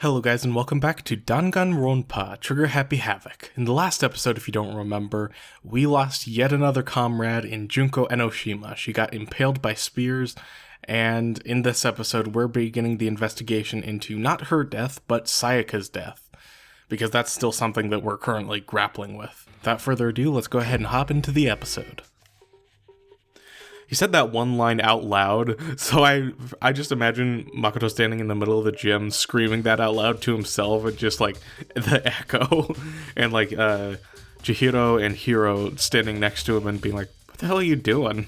Hello guys and welcome back to Danganronpa, Trigger Happy Havoc. In the last episode, if you don't remember, we lost yet another comrade in Junko Enoshima. She got impaled by spears, and in this episode we're beginning the investigation into not her death, but Sayaka's death, because that's still something that we're currently grappling with. Without further ado, let's go ahead and hop into the episode. He said that one line out loud, so I just imagine Makoto standing in the middle of the gym screaming that out loud to himself, and just like the echo, and like Chihiro and Hiro standing next to him and being like, "What the hell are you doing?"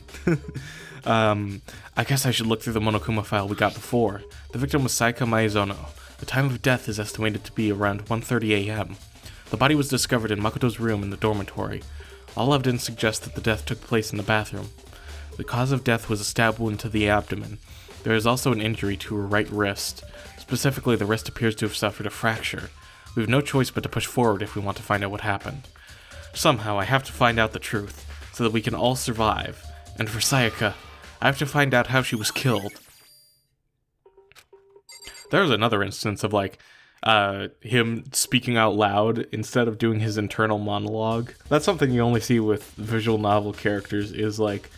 I guess I should look through the Monokuma file we got before. The victim was Sayaka Maezono. The time of death is estimated to be around 1:30 a.m. The body was discovered in Makoto's room in the dormitory. All evidence suggests that the death took place in the bathroom. The cause of death was a stab wound to the abdomen. There is also an injury to her right wrist. Specifically, the wrist appears to have suffered a fracture. We have no choice but to push forward if we want to find out what happened. Somehow, I have to find out the truth, so that we can all survive. And for Sayaka, I have to find out how she was killed. There's another instance of him speaking out loud instead of doing his internal monologue. That's something you only see with visual novel characters, is like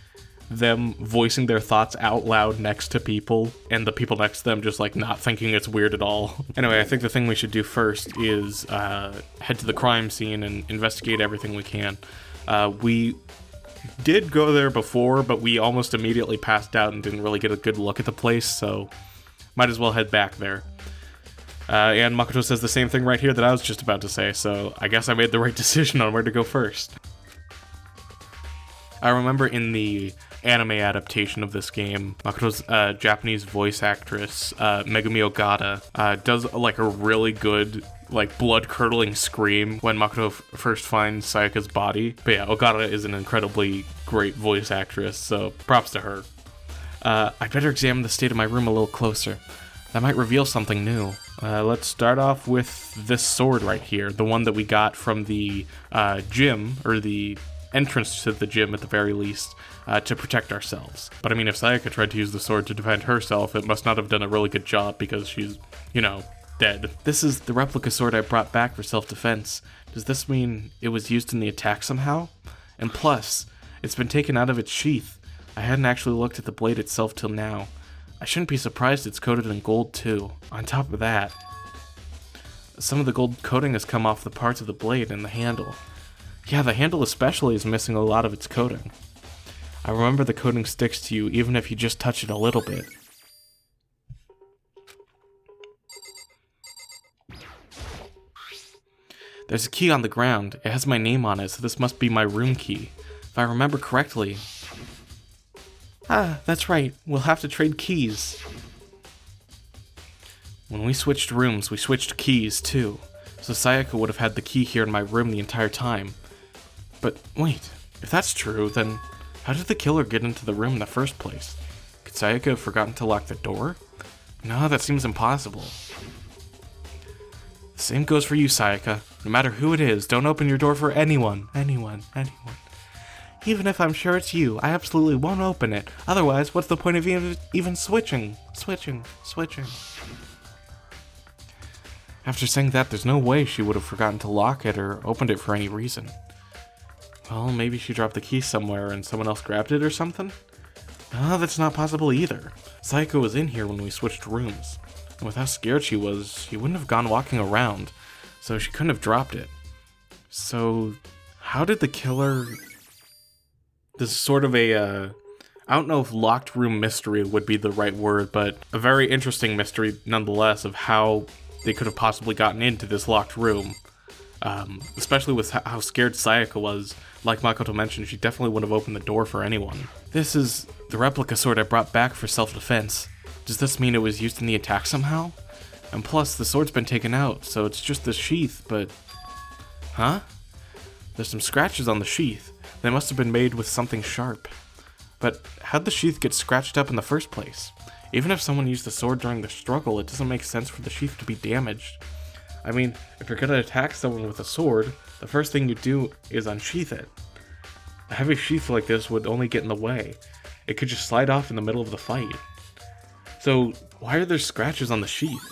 them voicing their thoughts out loud next to people, and the people next to them just like not thinking it's weird at all. Anyway, I think the thing we should do first is head to the crime scene and investigate everything we can. We did go there before, but we almost immediately passed out and didn't really get a good look at the place, so might as well head back there. And Makoto says the same thing right here that I was just about to say, so I guess I made the right decision on where to go first. I remember in the anime adaptation of this game, Makoto's Japanese voice actress, Megumi Ogata, does like a really good, like, blood-curdling scream when Makoto first finds Sayaka's body. But yeah, Ogata is an incredibly great voice actress, so props to her. I'd better examine the state of my room a little closer. That might reveal something new. Let's start off with this sword right here, the one that we got from the gym, or the entrance to the gym at the very least, to protect ourselves. But I mean, if Sayaka tried to use the sword to defend herself, it must not have done a really good job because she's, dead. This is the replica sword I brought back for self-defense. Does this mean it was used in the attack somehow? And plus, it's been taken out of its sheath. I hadn't actually looked at the blade itself till now. I shouldn't be surprised it's coated in gold too. On top of that, some of the gold coating has come off the parts of the blade and the handle. Yeah, the handle especially is missing a lot of its coating. I remember the coating sticks to you even if you just touch it a little bit. There's a key on the ground. It has my name on it, so this must be my room key. If I remember correctly. Ah, that's right. We'll have to trade keys. When we switched rooms, we switched keys too. So Sayaka would have had the key here in my room the entire time. But wait, if that's true, then how did the killer get into the room in the first place? Could Sayaka have forgotten to lock the door? No, that seems impossible. The same goes for you, Sayaka. No matter who it is, don't open your door for anyone. Even if I'm sure it's you, I absolutely won't open it. Otherwise, what's the point of even switching? After saying that, there's no way she would have forgotten to lock it or opened it for any reason. Well, maybe she dropped the key somewhere and someone else grabbed it or something? No, that's not possible either. Sayaka was in here when we switched rooms. And with how scared she was, she wouldn't have gone walking around, so she couldn't have dropped it. So, how did the killer... This is sort of I don't know if locked room mystery would be the right word, but a very interesting mystery nonetheless of how they could have possibly gotten into this locked room. Especially with how scared Sayaka was. Like Makoto mentioned, she definitely wouldn't have opened the door for anyone. This is the replica sword I brought back for self-defense. Does this mean it was used in the attack somehow? And plus, the sword's been taken out, so it's just the sheath, but... Huh? There's some scratches on the sheath. They must have been made with something sharp. But how'd the sheath get scratched up in the first place? Even if someone used the sword during the struggle, it doesn't make sense for the sheath to be damaged. I mean, if you're gonna attack someone with a sword, the first thing you do is unsheath it. A heavy sheath like this would only get in the way. It could just slide off in the middle of the fight. So, why are there scratches on the sheath?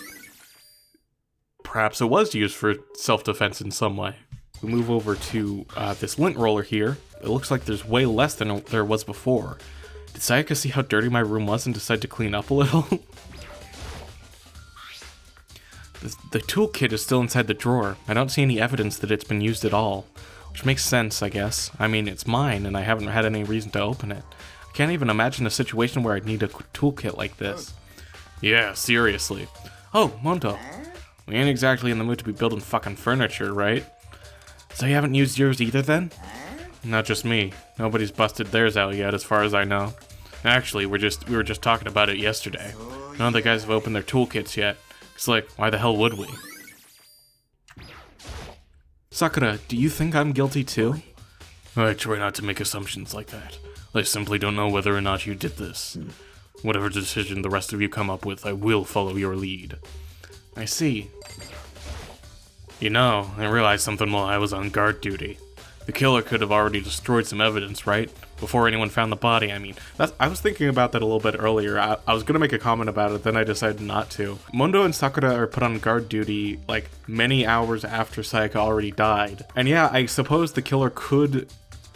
perhaps it was used for self-defense in some way. We move over to this lint roller here. It looks like there's way less than there was before. Did Sayaka see how dirty my room was and decide to clean up a little? The toolkit is still inside the drawer. I don't see any evidence that it's been used at all. Which makes sense, I guess. I mean, it's mine, and I haven't had any reason to open it. I can't even imagine a situation where I'd need a toolkit like this. Yeah, seriously. Oh, Mondo. We ain't exactly in the mood to be building fucking furniture, right? So you haven't used yours either, then? Not just me. Nobody's busted theirs out yet, as far as I know. Actually, we were just talking about it yesterday. None of the guys have opened their toolkits yet. It's like, why the hell would we? Sakura, do you think I'm guilty too? I try not to make assumptions like that. I simply don't know whether or not you did this. Whatever decision the rest of you come up with, I will follow your lead. I see. You know, I realized something while I was on guard duty. The killer could have already destroyed some evidence, right? Before anyone found the body, I mean. I was thinking about that a little bit earlier. I was gonna make a comment about it, then I decided not to. Mondo and Sakura are put on guard duty, like, many hours after Sayaka already died. And yeah, I suppose the killer could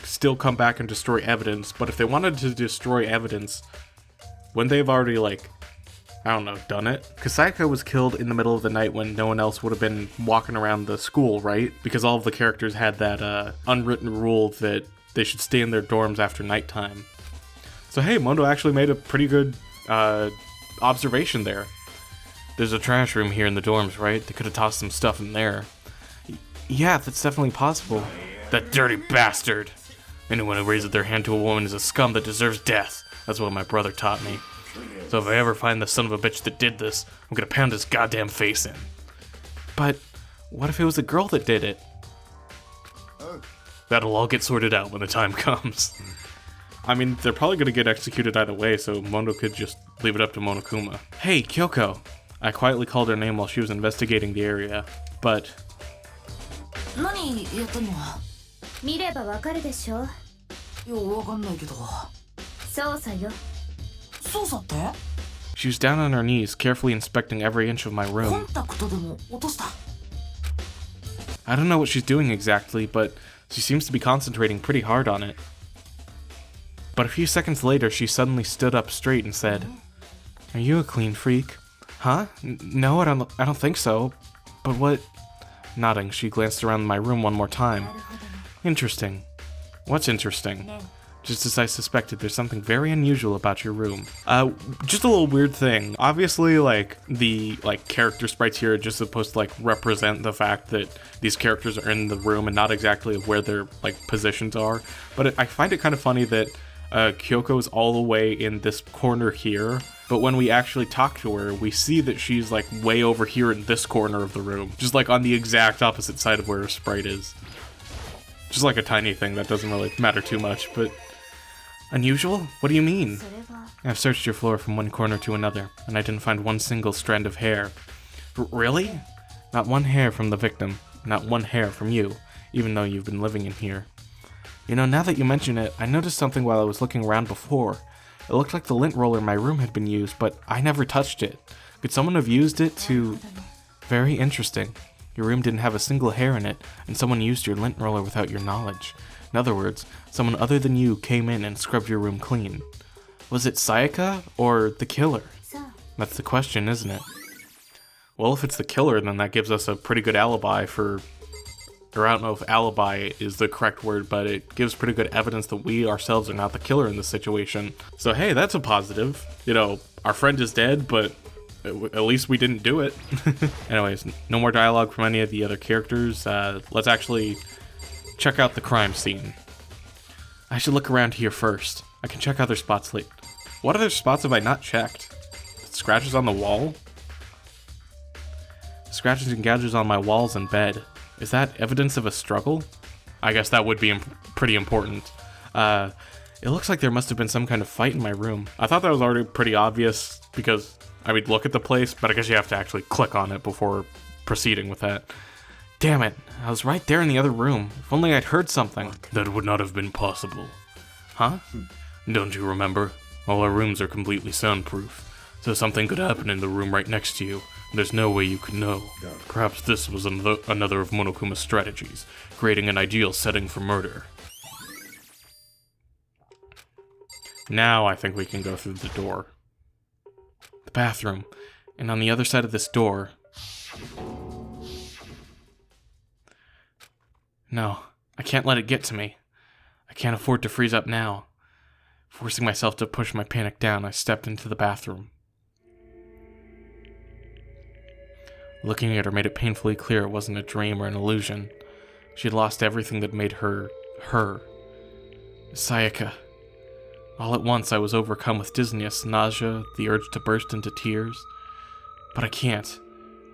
still come back and destroy evidence, but if they wanted to destroy evidence, wouldn't they have already, like, I don't know, done it? Because Sayaka was killed in the middle of the night when no one else would have been walking around the school, right? Because all of the characters had that unwritten rule that they should stay in their dorms after nighttime. So hey, Mondo actually made a pretty good observation there. There's a trash room here in the dorms, right? They could have tossed some stuff in there. Yeah, that's definitely possible. That dirty bastard! Anyone who raises their hand to a woman is a scum that deserves death. That's what my brother taught me. So if I ever find the son of a bitch that did this, I'm gonna pound his goddamn face in. But what if it was a girl that did it? That'll all get sorted out when the time comes. I mean, they're probably gonna get executed either way, so Mondo could just leave it up to Monokuma. Hey, Kyoko! I quietly called her name while she was investigating the area, but... She was down on her knees, carefully inspecting every inch of my room. I don't know what she's doing exactly, but she seems to be concentrating pretty hard on it. But a few seconds later, she suddenly stood up straight and said, "Are you a clean freak?" Huh? No, I don't think so. But what? Nodding, she glanced around my room one more time. Interesting. What's interesting? Just as I suspected, there's something very unusual about your room. Just a little weird thing. Obviously, like, the, character sprites here are just supposed to, represent the fact that these characters are in the room and not exactly where their, positions are. But I find it kind of funny that Kyoko's all the way in this corner here, but when we actually talk to her, we see that she's, way over here in this corner of the room. Just, on the exact opposite side of where her sprite is. Just, a tiny thing that doesn't really matter too much, but... Unusual? What do you mean? I've searched your floor from one corner to another, and I didn't find one single strand of hair. Really? Not one hair from the victim, not one hair from you, even though you've been living in here. You know, now that you mention it, I noticed something while I was looking around before. It looked like the lint roller in my room had been used, but I never touched it. Could someone have used it to... Very interesting. Your room didn't have a single hair in it, and someone used your lint roller without your knowledge. In other words, someone other than you came in and scrubbed your room clean. Was it Sayaka or the killer? That's the question, isn't it? Well, if it's the killer, then that gives us a pretty good alibi for... Or I don't know if alibi is the correct word, but it gives pretty good evidence that we ourselves are not the killer in this situation. So hey, that's a positive. You know, our friend is dead, but at least we didn't do it. Anyways, no more dialogue from any of the other characters. Let's actually check out the crime scene. I should look around here first. I can check other spots later. What other spots have I not checked? Scratches on the wall? Scratches and gouges on my walls and bed. Is that evidence of a struggle? I guess that would be pretty important. It looks like there must have been some kind of fight in my room. I thought that was already pretty obvious because I would look at the place, but I guess you have to actually click on it before proceeding with that. Damn it, I was right there in the other room. If only I'd heard something. That would not have been possible. Huh? Don't you remember? All our rooms are completely soundproof. So something could happen in the room right next to you, and there's no way you could know. Perhaps this was another of Monokuma's strategies, creating an ideal setting for murder. Now I think we can go through the door. The bathroom. And on the other side of this door... No, I can't let it get to me. I can't afford to freeze up now. Forcing myself to push my panic down, I stepped into the bathroom. Looking at her made it painfully clear it wasn't a dream or an illusion. She had lost everything that made her, her. Sayaka. All at once I was overcome with dizziness, nausea, the urge to burst into tears. But I can't.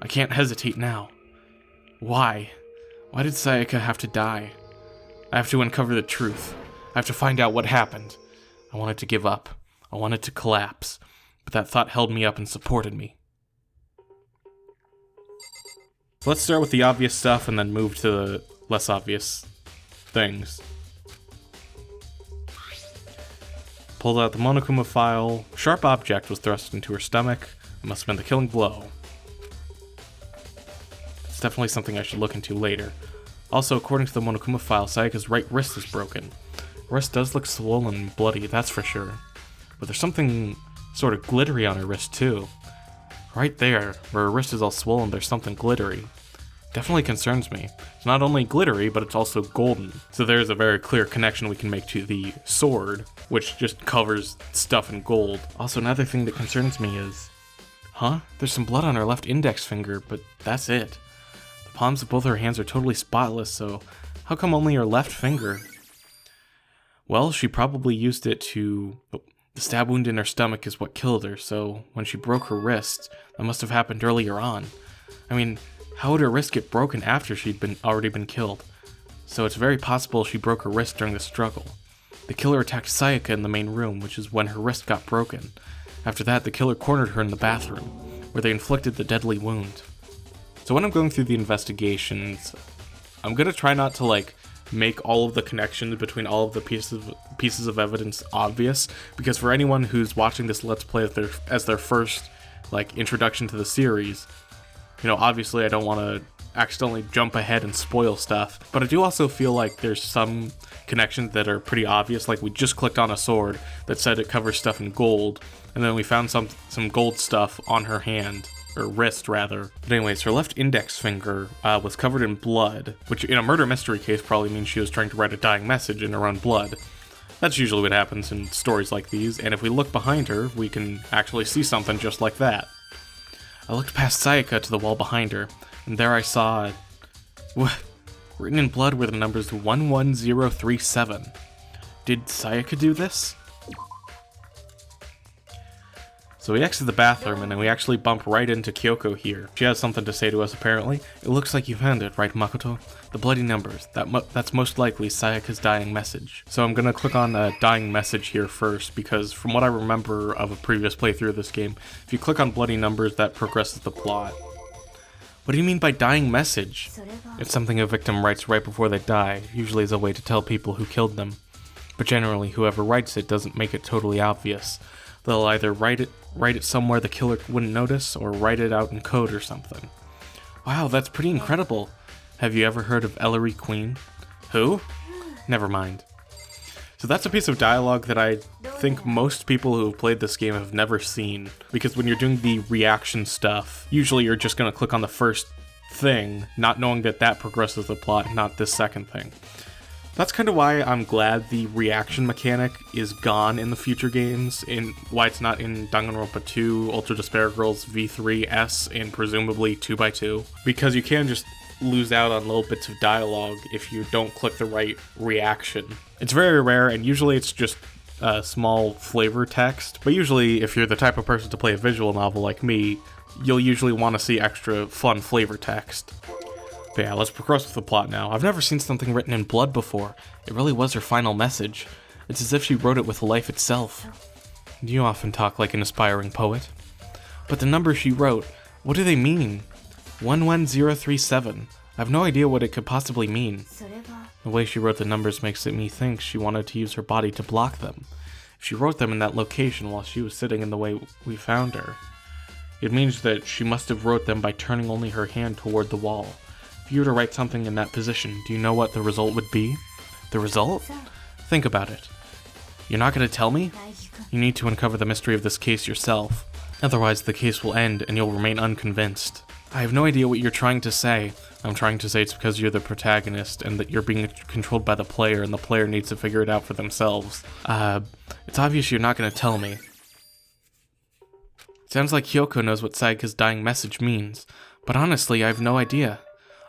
I can't hesitate now. Why? Why did Sayaka have to die? I have to uncover the truth. I have to find out what happened. I wanted to give up. I wanted to collapse. But that thought held me up and supported me. So let's start with the obvious stuff and then move to the less obvious things. Pulled out the Monokuma file. Sharp object was thrust into her stomach. It must have been the killing blow. It's definitely something I should look into later. Also, according to the Monokuma file, Sayaka's right wrist is broken. Her wrist does look swollen and bloody, that's for sure. But there's something sort of glittery on her wrist too. Right there, where her wrist is all swollen, there's something glittery. Definitely concerns me. It's not only glittery, but it's also golden. So there's a very clear connection we can make to the sword, which just covers stuff in gold. Also, another thing that concerns me is... There's some blood on her left index finger, but that's it. The palms of both her hands are totally spotless, so how come only her left finger? Well, she probably used it to... The stab wound in her stomach is what killed her, so when she broke her wrist, that must have happened earlier on. I mean, how would her wrist get broken after she'd already been killed? So it's very possible she broke her wrist during the struggle. The killer attacked Sayaka in the main room, which is when her wrist got broken. After that, the killer cornered her in the bathroom, where they inflicted the deadly wound. So when I'm going through the investigations, I'm gonna try not to, make all of the connections between all of the pieces of evidence obvious, because for anyone who's watching this Let's Play as their first, introduction to the series, obviously I don't want to accidentally jump ahead and spoil stuff, but I do also feel like there's some connections that are pretty obvious, like we just clicked on a sword that said it covers stuff in gold, and then we found some gold stuff on her hand, or wrist rather. But anyways, her left index finger was covered in blood, which in a murder mystery case probably means she was trying to write a dying message in her own blood. That's usually what happens in stories like these, and if we look behind her, we can actually see something just like that. I looked past Sayaka to the wall behind her, and there I saw... written in blood were the numbers 11037. Did Sayaka do this? So we exit the bathroom, and then we actually bump right into Kyoko here. She has something to say to us, apparently. It looks like you found it, right, Makoto? The bloody numbers. That's most likely Sayaka's dying message. So I'm gonna click on a dying message here first, because from what I remember of a previous playthrough of this game, if you click on bloody numbers, that progresses the plot. What do you mean by dying message? It's something a victim writes right before they die, usually as a way to tell people who killed them. But generally, whoever writes it doesn't make it totally obvious. They'll either write it somewhere the killer wouldn't notice, or write it out in code or something. Wow, that's pretty incredible. Have you ever heard of Ellery Queen? Who? Never mind. So that's a piece of dialogue that I think most people who have played this game have never seen, because when you're doing the reaction stuff, usually you're just going to click on the first thing, not knowing that that progresses the plot, not this second thing. That's kind of why I'm glad the reaction mechanic is gone in the future games, and why it's not in Danganronpa 2, Ultra Despair Girls V3, S, and presumably 2x2, because you can just lose out on little bits of dialogue if you don't click the right reaction. It's very rare, and usually it's just small flavor text, but usually if you're the type of person to play a visual novel like me, you'll usually want to see extra fun flavor text. But yeah, let's progress with the plot now. I've never seen something written in blood before. It really was her final message. It's as if she wrote it with life itself. You often talk like an aspiring poet. But the numbers she wrote, what do they mean? 11037. I have no idea what it could possibly mean. The way she wrote the numbers makes me think she wanted to use her body to block them. She wrote them in that location while she was sitting in the way we found her. It means that she must have wrote them by turning only her hand toward the wall. If you were to write something in that position, do you know what the result would be? The result? Think about it. You're not going to tell me? You need to uncover the mystery of this case yourself. Otherwise, the case will end and you'll remain unconvinced. I have no idea what you're trying to say. I'm trying to say it's because you're the protagonist and that you're being controlled by the player and the player needs to figure it out for themselves. It's obvious you're not going to tell me. Sounds like Kyoko knows what Sayaka's dying message means, but honestly, I have no idea.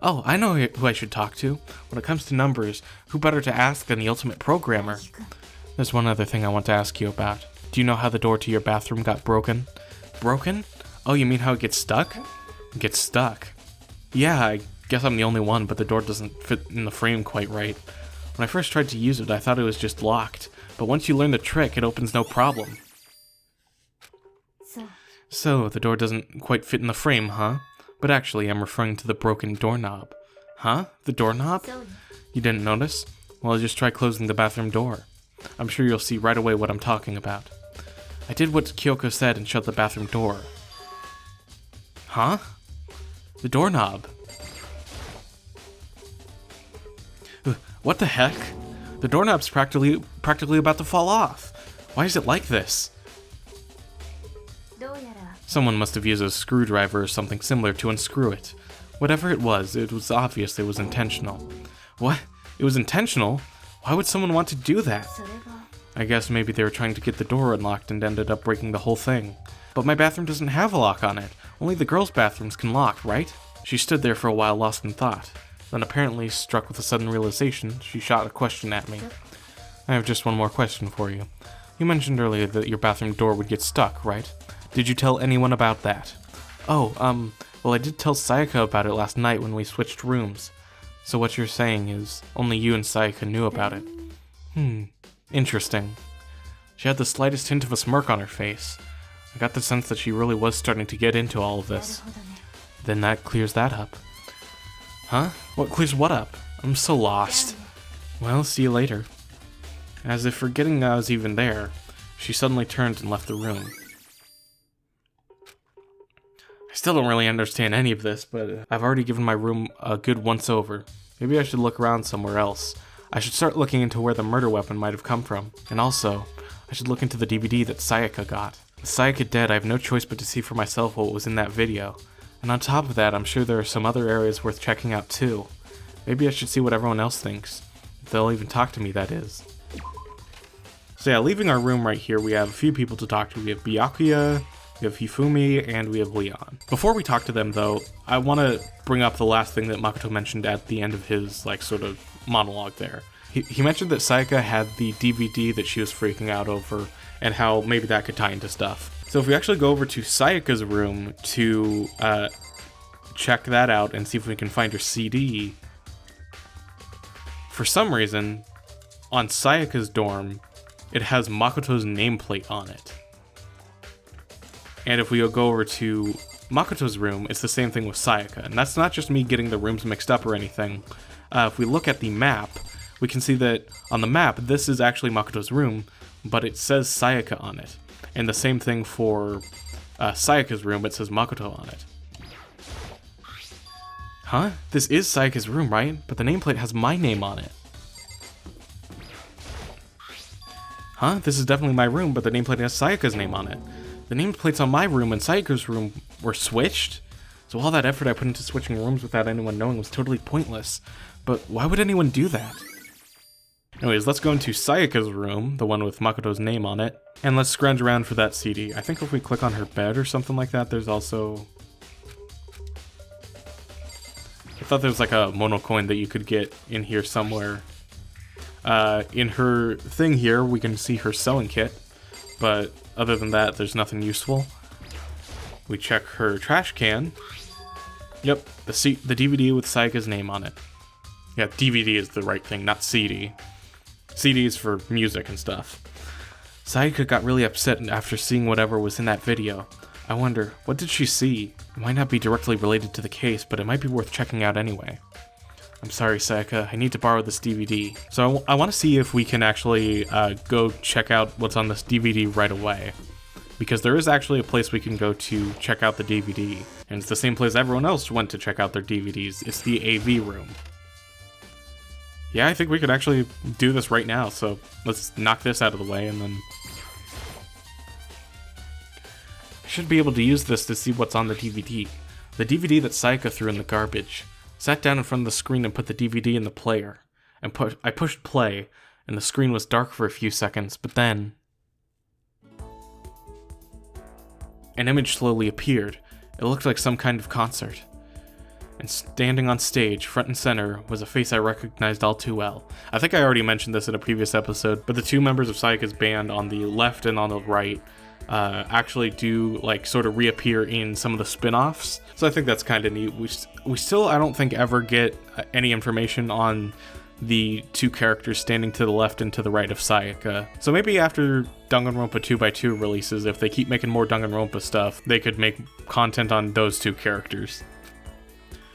Oh, I know who I should talk to. When it comes to numbers, who better to ask than the ultimate programmer? There's one other thing I want to ask you about. Do you know how the door to your bathroom got broken? Broken? Oh, you mean how it gets stuck? It gets stuck. Yeah, I guess I'm the only one, but the door doesn't fit in the frame quite right. When I first tried to use it, I thought it was just locked, but once you learn the trick, it opens no problem. So, the door doesn't quite fit in the frame, huh? But actually, I'm referring to the broken doorknob. Huh? The doorknob? You didn't notice? Well, just try closing the bathroom door. I'm sure you'll see right away what I'm talking about. I did what Kyoko said and shut the bathroom door. Huh? The doorknob. What the heck? The doorknob's practically about to fall off. Why is it like this? Someone must have used a screwdriver or something similar to unscrew it. Whatever it was obvious it was intentional. What? It was intentional? Why would someone want to do that? I guess maybe they were trying to get the door unlocked and ended up breaking the whole thing. But my bathroom doesn't have a lock on it. Only the girls' bathrooms can lock, right? She stood there for a while lost in thought. Then apparently, struck with a sudden realization, she shot a question at me. I have just one more question for you. You mentioned earlier that your bathroom door would get stuck, right? Did you tell anyone about that? Oh, well I did tell Sayaka about it last night when we switched rooms. So what you're saying is, only you and Sayaka knew about it. Interesting. She had the slightest hint of a smirk on her face. I got the sense that she really was starting to get into all of this. Then that clears that up. Huh? What clears what up? I'm so lost. Well, see you later. As if forgetting I was even there, she suddenly turned and left the room. I still don't really understand any of this, but I've already given my room a good once-over. Maybe I should look around somewhere else. I should start looking into where the murder weapon might have come from. And also, I should look into the DVD that Sayaka got. With Sayaka dead, I have no choice but to see for myself what was in that video. And on top of that, I'm sure there are some other areas worth checking out too. Maybe I should see what everyone else thinks. If they'll even talk to me, that is. So yeah, leaving our room right here, we have a few people to talk to. We have Byakuya, we have Hifumi, and we have Leon. Before we talk to them though, I want to bring up the last thing that Makoto mentioned at the end of his sort of monologue there. He mentioned that Sayaka had the DVD that she was freaking out over and how maybe that could tie into stuff. So if we actually go over to Sayaka's room to check that out and see if we can find her CD, for some reason, on Sayaka's dorm, it has Makoto's nameplate on it. And if we go over to Makoto's room, it's the same thing with Sayaka. And that's not just me getting the rooms mixed up or anything. If we look at the map, we can see that on the map, this is actually Makoto's room, but it says Sayaka on it. And the same thing for Sayaka's room, it says Makoto on it. Huh? This is Sayaka's room, right? But the nameplate has my name on it. Huh? This is definitely my room, but the nameplate has Sayaka's name on it. The nameplates on my room and Sayaka's room were switched? So all that effort I put into switching rooms without anyone knowing was totally pointless. But why would anyone do that? Anyways, let's go into Sayaka's room, the one with Makoto's name on it, and let's scrounge around for that CD. I think if we click on her bed or something like that, there's also... I thought there was like a mono coin that you could get in here somewhere. In her thing here, we can see her sewing kit, but other than that, there's nothing useful. We check her trash can. Yep, the DVD with Sayaka's name on it. Yeah, DVD is the right thing, not CD. CD is for music and stuff. Sayaka got really upset after seeing whatever was in that video. I wonder, what did she see? It might not be directly related to the case, but it might be worth checking out anyway. I'm sorry, Sayaka, I need to borrow this DVD. So I want to see if we can actually go check out what's on this DVD right away. Because there is actually a place we can go to check out the DVD. And it's the same place everyone else went to check out their DVDs. It's the AV room. Yeah, I think we could actually do this right now, so let's knock this out of the way and then... I should be able to use this to see what's on the DVD. The DVD that Sayaka threw in the garbage. Sat down in front of the screen and put the DVD in the player. And I pushed play, and the screen was dark for a few seconds, but then... an image slowly appeared. It looked like some kind of concert. And standing on stage, front and center, was a face I recognized all too well. I think I already mentioned this in a previous episode, but the two members of Sayaka's band on the left and on the right actually do, like, sort of reappear in some of the spin-offs. So I think that's kind of neat. We still, I don't think, ever get any information on the two characters standing to the left and to the right of Sayaka. So maybe after Danganronpa 2x2 releases, if they keep making more Danganronpa stuff, they could make content on those two characters.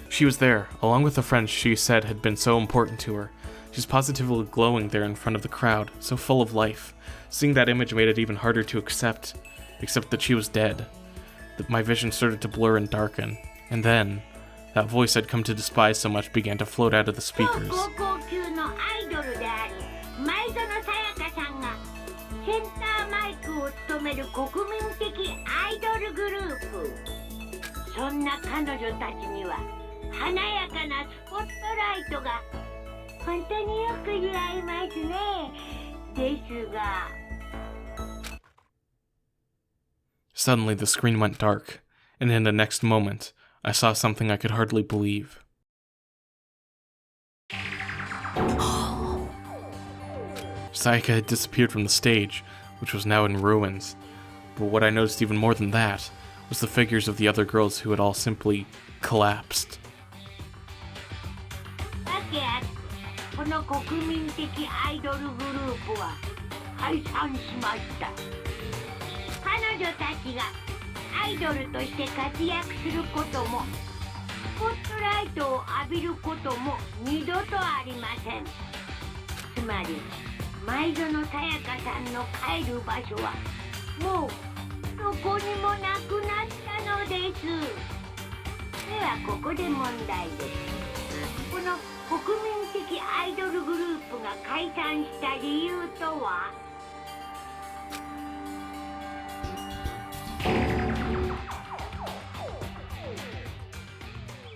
She was there, along with the friends she said had been so important to her. She's positively glowing there in front of the crowd, so full of life. Seeing that image made it even harder to accept that she was dead. That my vision started to blur and darken, and then, that voice I'd come to despise so much began to float out of the speakers. Suddenly the screen went dark, and in the next moment, I saw something I could hardly believe. Sayaka had disappeared from the stage, which was now in ruins. But what I noticed even more than that was the figures of the other girls who had all simply collapsed.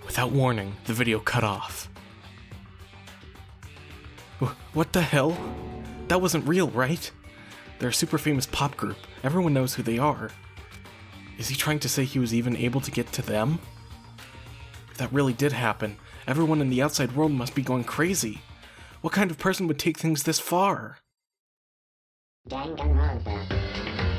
Without warning, the video cut off. What the hell? That wasn't real, right? They're a super famous pop group. Everyone knows who they are. Is he trying to say he was even able to get to them? If that really did happen, everyone in the outside world must be going crazy. What kind of person would take things this far? Danganronpa.